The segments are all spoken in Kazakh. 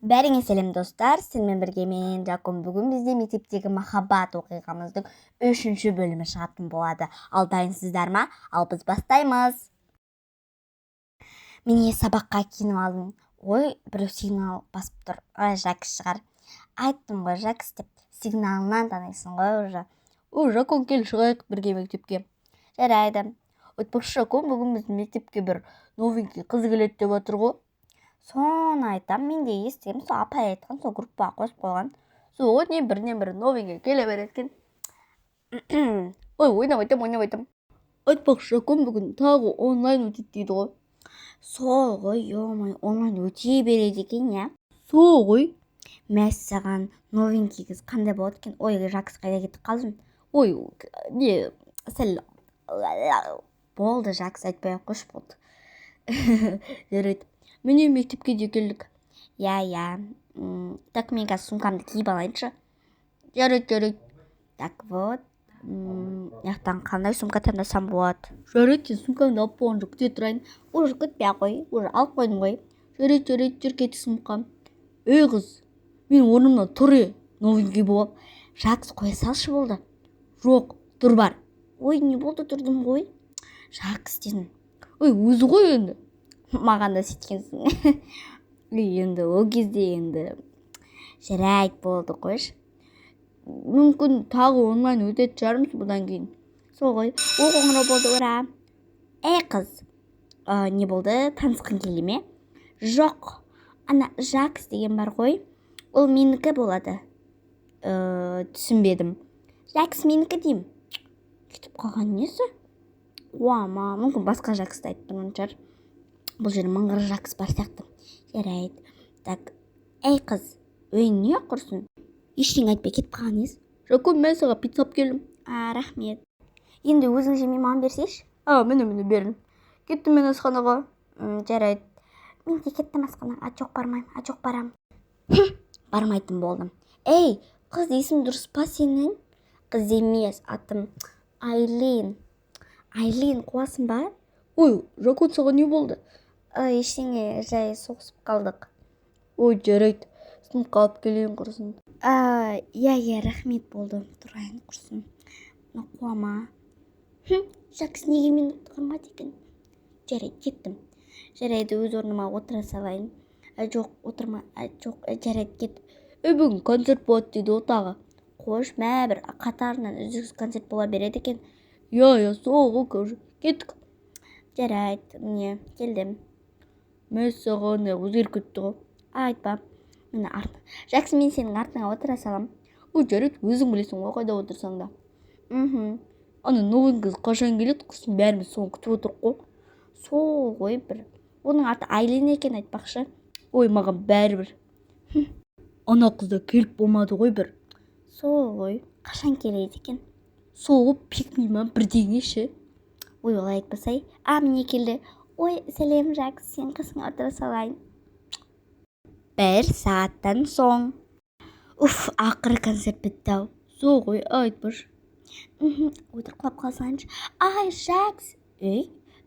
Бәріңе сәлем достар, сенімен бірге мен Жакон. Бүгін бізде мектептегі махаббат оқиғамыздың 3-ші бөлімі шығатын болады. Ал дайынсыздар ма? Ал біз бастаймыз. Міне сабаққа киініп алдым. Ой, біреу сигнал басып тұр. Жакс шығар. Айттым ғой, Жакс деп. Сигналынан танисың ғой уже. Жакон, кел шығайық бірге мектепке. Жарайды. Өтпекші Жакон, бүгін біздің мектепке бір новенький қыз келеді деп отыр ғой. Соны айтам, мен де естігем, сол апай айтқан, сол группаға қосып қойған. Сол не бірінен-бірі новенький келе береді екен. Ой, ойнап айтам. Айтпақшы, Жакон бүгін тағы онлайн өтеді дейді ғой. Сол ғой, ё-май, онлайн өте береді екен, я. Сол ғой. Мәссаған, новенький қыз қандай болады екен? Ой, Жакс қайда кетіп қалдың? Ой, не, сәл болды, Жакс айтпай қош болды. Жарайды. Міне мектепке де келдік. Я. Так, мен қазір сумкамды киіп алайыншы. Жарайды. Так, вот. Яқтан қандай сумка таңдасам болады? Жарайды, сумкамды алып болған жоқ, күте тұрайын. Уже күтпей-ақ қой, уже алып қойдым ғой. Жарайды, жүр кет сумкам. Ей қыз, мен орнымнан тұр, новенький болып. Жакс қоя салшы болды. Жоқ, тұр бар. Ой, не болды, тұрдым ғой. Жакс дедің. Ой, өзі ғой енді. Маған да сөйткенсің. Енді ол кезде енді жарайды, болды қойш. Мүмкін тағы онлайн өтетін шығармыз бұдан кейін. Сол ғой. Ол қоңырау болды, ура. Ей қыз, не болды, танысқың келе ме? Жоқ, ана Жакс деген бар ғой, ол менікі болады. Түсінбедім. Жакс менікі деймін. Кетіп қалған несі? Уама, мүмкін басқа Жаксты айтып тұрған шығар. Бұл жерде мыңғыр Жакс бар сияқты. Жарайды. Так, ей қыз, өй не құрсын? Ештеңе айтпай кетіп қалған ес? Жакон, мен саған пицца алып келдім. Рахмет. Енді өзің жемей маған берсейші? Міне бердім. Кеттім мен асханаға. Жарайды. Мен де кеттім асханаға. Жоқ, бармаймын. Жоқ, барам. Бармайтын болдым. Ей, қыз, есім дұрыс па сенің? Қыз емес, атым Айлин. Айлин, қуасың ба? Ой, Жакон, саған не болды? Ештеңе, жай соғысып қалдық. Ой, жарайды. Сыныпқа алып келейін құрсын. Я, рахмет, болды. Тұрайын құрсын. Қуама. Жакс неге мені тұрмады екен? Жарайды, кеттім. Жарайды, өз орныма отыра салайын. Жоқ, отырма. Жоқ, жарайды, кет. Бүгін концерт болады дейді ол тағы. Қош, бір қатарынан үздіксіз концерт бола береді екен. Я, сол ғой, кеттік. Жарайды, не, келдім. Мәссаған, өзгеріп кетті ғой. Айтпа. Мені артына. Жакс, мен сенің артыңа отыра салам. Ой, жарайды, өзің білесің ғой қайда отырсаң да. Ана новенький қыз қашан келеді, құрсын бәріміз соны күтіп отырық қой. Сол ғой бір. Оның аты Айлин екен, айтпақшы. Ой, маған бәрібір. Ана қызда келіп болмады ғой бір. Сол ғой, қашан келеді екен? Сол ғой, пикник ма бірдеңе ше. Ой, олай айтпасай. Міне келді. Ой, сәлем Жакс, сен қасыңа отыра салайын. 1 сағаттан соң. Ақыры концерт бітті-ау. Сол ғой, айтпаш. Отырып қалып қалсаңшы. Жакс.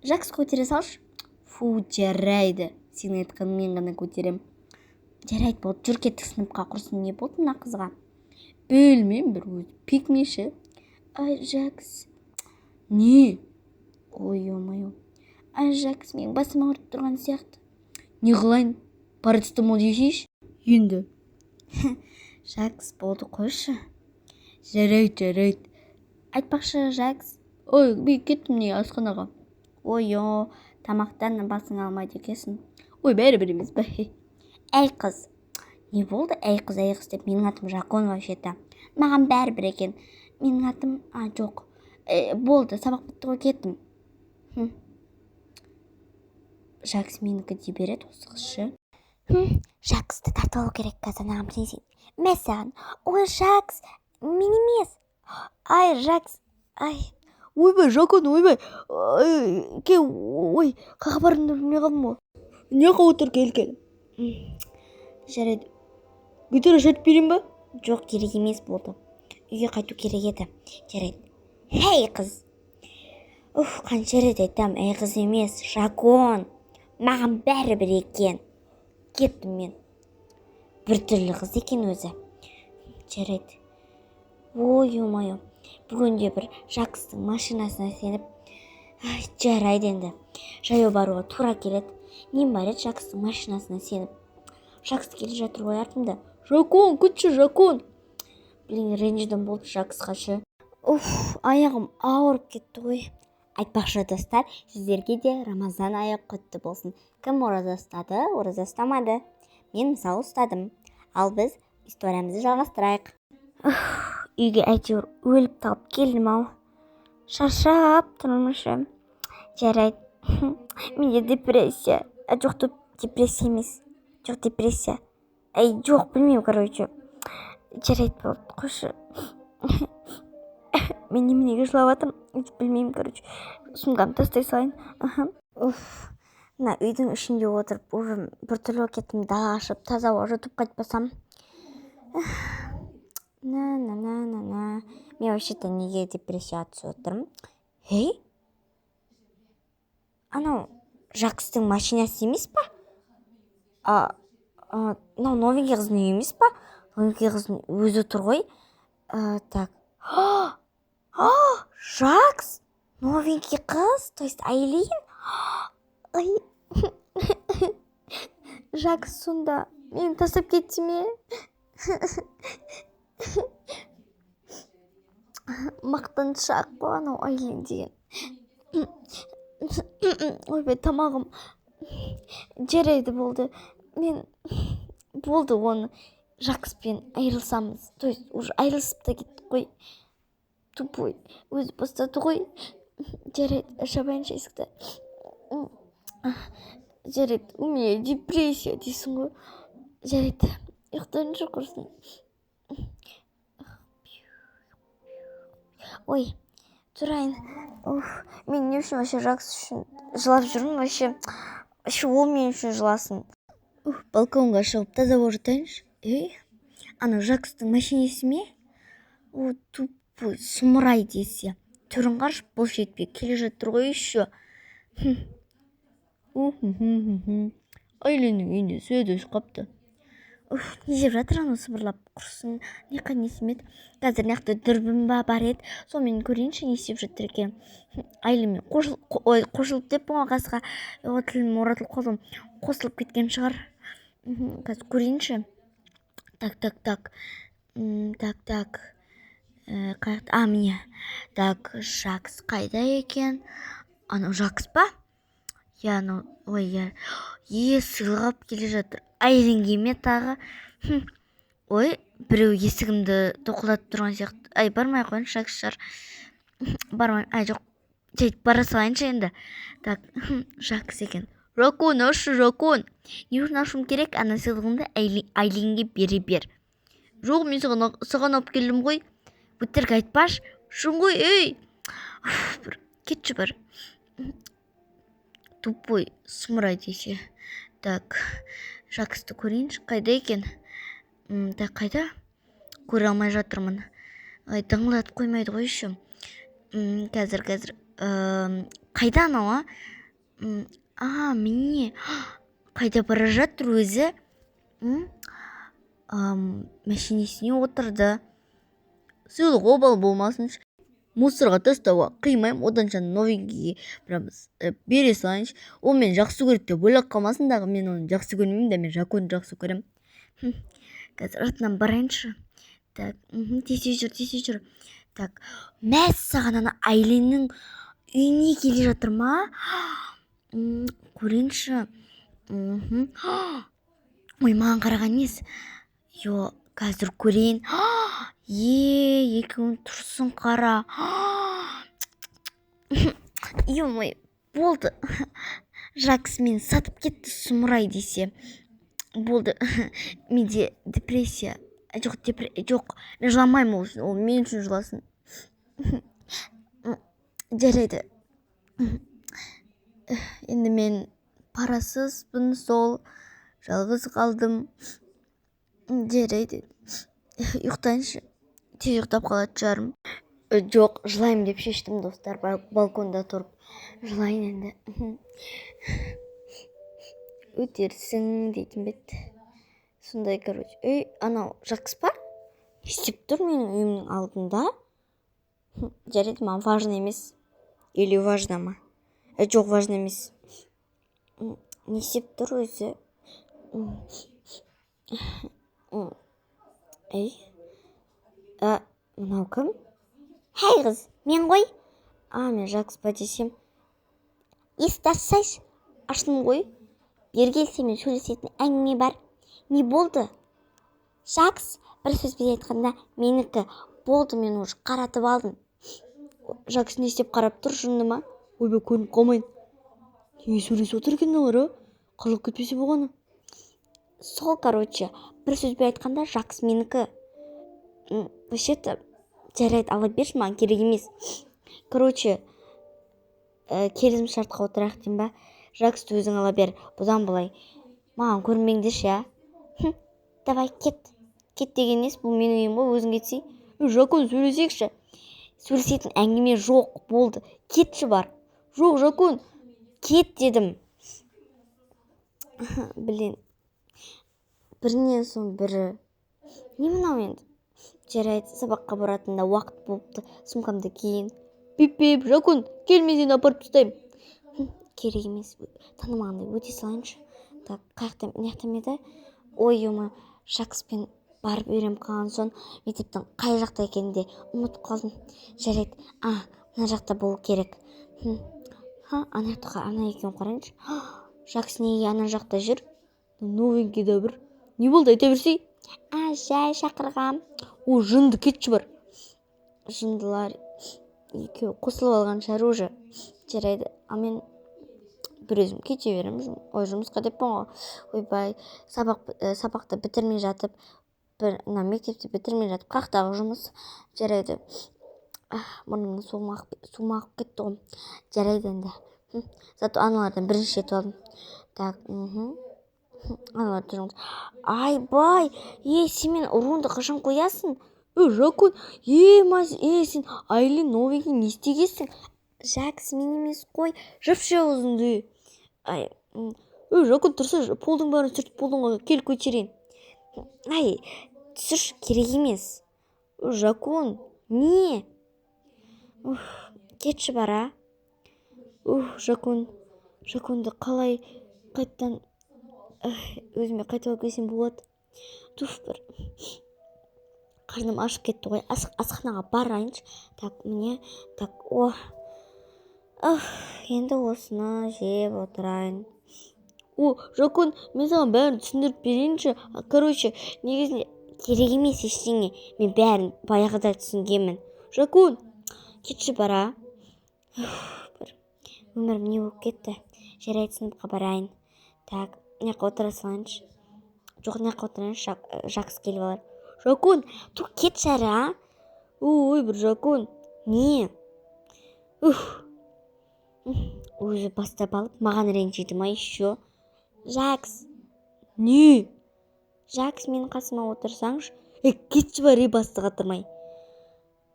Жакс, көтере салшы. Жарайды. Сен айтқан мен ғана көтерем. Жарайды, болды. Жүр кеттік сыныпқа, құрсын. Не болды мына қызға? Білмеймін, бір өзі пикмеші. Жакс. Не? Ой. Жакс, мен басым ауырып тұрған сияқты. Не қылайын? Парацетамол жесейші? Енді. Жакс, болды қойшы. Жарайды. Айтпақшы, Жакс. Ой, мен кеттім не асханаға. Тамақтан басың алмайды екесің. Ой, бәрібір емес бе. Әй қыз. Не болды? Әй қыз деп, менің атым Жакон вообще-то. Маған бәрібір екен. Менің атым, жоқ. Болды, сабақ бітті ғой, кеттім. Жакс менікі де береді, осы қызшы. Жаксты тартып алу керек, қазанағым білесің. Мәссаған. Ой, Жакс, мен емес. Жакс. Ойбай, Жакон, ойбай. Ой, қаға барымды білмей қалдым ғой. Не отыр, кел. Жарайды. Гитара шайтып берейін ба? Жоқ, керек емес болды. Үйге қайту керек еді. Жарайды. Хей, қыз. Қанша рет айтам, әй қыз емес, Жакон. Маған бәрібір екен. Кеттім мен. біртүрлі қыз екен өзі. Жарайды. Ой-ой-ой. Бүгінде бір Жакстың машинасына сеніп, жарайды енді. Жаяу баруға тура келеді. Нем бар еді Жакстың машинасына сеніп. Жакс келе жатыр ғой артымда. Жакон, күтші, Жакон. Блин, ренжідім болды Жаксқа ше. Аяғым ауырып кетті ғой. Айтпақшы достар, сіздерге де Рамазан айы құтты болсын. Кім ораза ұстады, ораза ұстамады? Мен мысалы ұстадым. Ал біз историямызды жалғастырайық. Үйге әйтеуір өліп талып келдім ау. Шаршап тұрмышы. Жарайды. Менде депрессия. Жоқ, депрессия емес. Жоқ, депрессия. Жоқ, білмеймін, короче. Жарайды болды, қойшы. Мен неменеге жылап жатырмын, білмеймін, короче. Сумкамды тастай салайын. Мына үйдің ішінде отырып, уже біртүрлі кеттім, далаға шығып, таза ауа жұтып қайтпасам. Мен вообще-то неге депрессияға түсіп отырмын? Анау Жакстың машинасы емес па? Мынау новенький қыздың үйі емес па? Новенький қыздың өзі тұр ғой. Так. Жакс! Новенький қыз, то есть Айлин? Жакс сонда мені тастап кетті ме? Мақтаншақ қой анау Айлин деген. Ойбай, тамағым. Жарайды болды. Болды оны Жакспен айырылсамыз. То есть уже айырылысып та кеттік қой. Тупой. Өзі бастады ғой. Жарайды, жабайыншы есікті. Жарайды, у меня депрессия дейсің ғой. Жарайды, ұйықтайыншы құрсын. Ой, тұрайын. Мен не үшін вообще Жакс үшін жылап жүрмін, вообще ол мен үшін жыласын. Балконға шығып таза ауа жұтайыншы. Ана Жакстың машинесі ме? Тупой, сұмырай десе. Түрін қаршы, бұл жетпей келе жатыр ғой еще. Айленнің үйіне сөйдеш қапты. Не жеп жатыр анау сыбырлап құрсын. Не несімеді. Қазір нақты дүрбім бар еді. Сонымен көрейінші не істеп жатыр екен. Айленмен қосылып деп қасқа тілім оратылып қалдым. Қосылып кеткен шығар. Қазір көрейінші. Так. Міне. Так, Жакс қайда екен? Анау Жакс па? Сыйлап келе жатыр. Айленге ме тағы? Біреу есігімді тоқылдатып тұрған сияқты. Бармай қойыншы, Жакс шығар. Бармайым. Жоқ, бара салайыншы енді. Так, Жакс екен. Жакон, ашы, Жакон. Не үшін ашуым керек? Ана сыйлығымды Айленге бер. Жоқ, мен саған алып келдім ғой. Өтірік айтпаш. Шын ғой, кетші бар. Тупой, сұмырай десе. Так, Жаксты көрейінші, қайда екен? Так, қайда? Көре алмай жатырмын. Дыңғылатып қоймайды ғой еще. Қазір. Қайда анау, міне. Қайда бара жатыр өзі? Машинесіне отырды. Сыйлық обал болмасыншы. Мусорға тастауға қимайым, оданша новенькийге бере салайыншы. Ол мен жақсы көреді деп ойлап қалмасындағы, мен оны жақсы көрмеймін, мен Жаконды жақсы көрем. Қазір артынан барайыншы. Так, тесе жүр. Так, мәссаған ана Айленнің үйіне келе жатыр ма? Көрейінші. Ой, маған қараған несі? Қазір көрейін. Екеуін тұрсын қара. Болды. Жакс мені сатып кетті, сұмырай десе. Болды. Менде депрессия. Жоқ, мен жыламаймын ол мен үшін жыласын. Жарайды. Енді мен парасызбын, сол жалғыз қалдым. Жарайды. Ұйықтайыншы. Тез ұйықтап қалады жарым. Жоқ, жылайым деп шештім, достар. Балконда тұрып жылайын енді. Өтерсің дейтін бет. сондай, короче. Анау Жакс бар? Не істеп тұр менің үйімнің алдында? Жарайды, маған важно емес. Или важно ма? Жоқ, важно емес. Не істеп тұр өзі? Мынау кім? Хей қыз, мен ғой? Мен Жакс па десем. Есікті ашсайшы. Аштым ғой. Бері келсемен сөйлесетін әңгіме бар. Не болды? Жакс, бір сөзбен айтқанда, менікі болды, мен уже қаратып алдым. Жакс не істеп қарап тұр, жынды ма? Ойбай, көрініп қалмайын. Не сөйлесіп отыр екен олар, қырылып кетпесе болғаны. Сол, короче, бір сөзбен айтқанда, Жакс менікі. Вообще-то, жарайды, ала берші, маған керек емес. Короче, келісім шартқа отырайық дейм ба? Жаксты өзің ала бер, бұдан былай. Маған көрмеңдеші, я? Давай, кет. Кет деген несі, бұл менің үйім ғой, өзің кетсей. Жакон, сөйлесекші. Сөйлесетін әңгіме жоқ, болды. Кетші бар. Жоқ, Жакон, кет дедім. Білен. Бірінен соң бірі. Не мынау енді? Жарайды, сабаққа баратында уақыт болыпты, сумкамды кейін. Пип-пип, Жакон, келмесен апарып тастаймын. Керек емес, танымағандай өте салайыншы. Так, қаяқтан, неқтан еді? Ой, Жакспен барып үйреніп қалған соң, мектептің қай жақта екенде ұмытып қалдым. Жарайды, мына жақта болу керек. Ана екеуін қарайыншы. Жакс неге ана жақта жүр? Новенький да бір. Не болды, айта берсей? Жай шақырғам. Жынды, кетші бар. Жындылар екеу қосылып алған шығар уже. Жарайды, мен бір өзім кете берем. Жұмысқа деппін ғой. Ойбай, сабақты бітірмей жатып, мектепті бітірмей жатып, қақтағы жұмыс. Жарайды. Мұрнымның суымағып кетті ғой. Жарайды енді. Зато аналардан бірінші жетіп алдым. Так, аналар тұрыңыз. Айбай, сен мен ұруынды қашан қоясың? Жакон, сен Айлин новенький не істегесің? Жакс, мен емес қой, жыпшы аузыңды. Жакон, тұрса, полдың барын сүртіп болдың ғой, кел көтерейін. Түсірш, керек емес. Жакон, не? Кетші бара. Жаконды қалай қайттан өзіме қайталап келсем болады. Бір қарным ашып кетті ғой. Асханаға барайыншы. Так, міне. Так, енді осыны жеп отырайын. Жакон, мен саған бәрін түсіндіріп берейінші. Короче, негізінде керек емес ештеңе. Мен бәрін баяғыда түсінгенмін. Жакон, кетші бара. Өмірім не болып кетті? Жарайды, сыныпқа барайын. Так, неққа отыра салайыншы. Жоқ, неққа отырайыншы, Жакс келіп алар. Жакон, кет шәрі, Ой, бір Жакон. Не? Өзі бастап алып, маған ренжиді ма еще? Жакс. Не? Жакс, менің қасыма отырсаңшы. Кетші бар, бастыға тұрмай.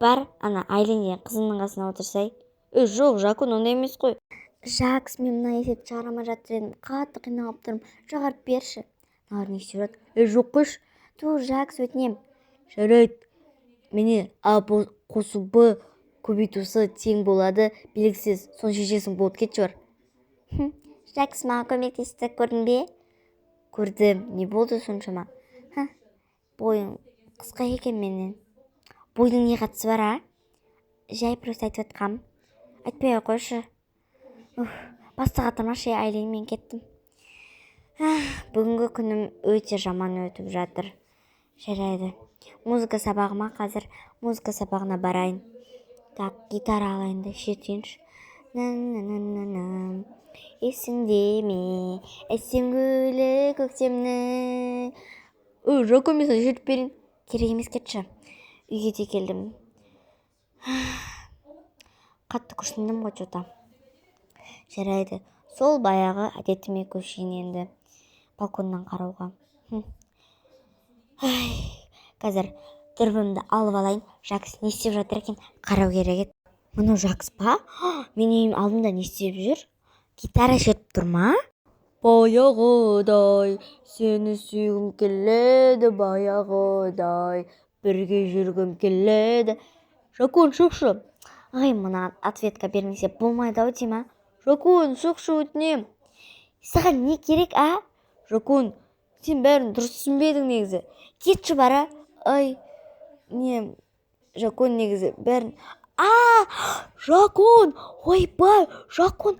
Бар, ана Айлин деген қызымның қасына отырсай. Жоқ, Жакон, онда емес қой. Жакс, мен мына есепті шығармай жатыр едім. Қатты қиналып тұрмын. Шығарып берші. Налар не істеп жатыр? Жоқ, қойшы. Жакс, өтінем. Жарайды. Міне, А қосу Б көбейтусі тең болады, белгісіз. Сон шешесің болды, кетші бар. Жакс, маған көмектесті, көрдің бе? Көрдім. Не болды соншама? Бойың қысқа екен менен. Бойдың не қатысы бар, Жай просто айтып атқам. Айтпай қойшы. Бастыға тұрмашы, Айлин, мен кеттім. Бүгінгі күнім өте жаман өтіп жатыр. Жарайды. Музыка сабағыма қазір музыка сабағына барайын. Так, гитара алайын да шертейінші. Есіңде ме, әсем гүлі көктемнің. Жакон, мен саған шертіп берейін. Керек емес, кетші. Үйге де келдім. Қатты күрсіндім ғой жота. Жарайды. Сол баяғы әдетіме көшейін енді. Балконнан қарауға. Қазір дүрбімді алып алайын. Жакс не істеп жатыр екен? Қарау керек еді. Мұны Жакс па? Мен үйім алдымда не істеп жүр? Гитара шертіп тұр ма? баяғыдай сені сүйгім келеді, баяғыдай бірге жүргім келеді. Жакун, шықшы. Ай, мына ответка бермесе болмайды-ау деймін. Жакун, шықшы, өтінем. Саған не керек, а? Жакун, сен бәрін дұрыс түсінбедің негізі. Кетші бара. Ай, не, Жакун негізі бәрін... Жакун, ойбай, Жакун,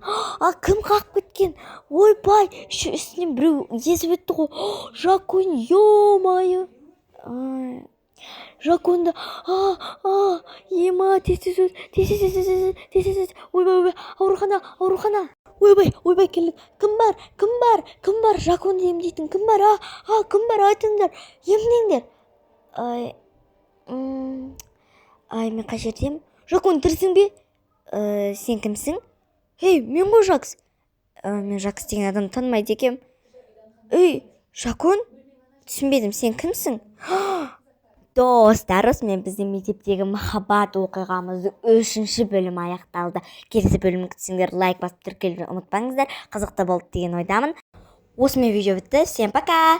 кім қақып кеткен? Ойбай, үстінен біреу езіп өтті ғой. Жакун, ё-майы. Жакунды, ема, тез. Ойбай, аурухана. Ойбай, келдік. Кім бар? Жакунды емдейтін кім бар? Кім бар, айтыңдар, емдеңдер. Мен қай жердем? Жакун, тірісің бе? Сен кімсің? Мен ғой Жакс. Мен Жакс деген адам танымайды екем. Жакун? Түсінбедім, сен кімсің? Достар, осымен біздің мектептегі махаббат оқиғамыздың 3-ші бөлімі аяқталды. Келесі бөлімін күтсеңдер, лайк басып тіркелуді ұмытпаңыздар. Қызықты болды деген ойдамын. Осымен видео бітті. Всем пока!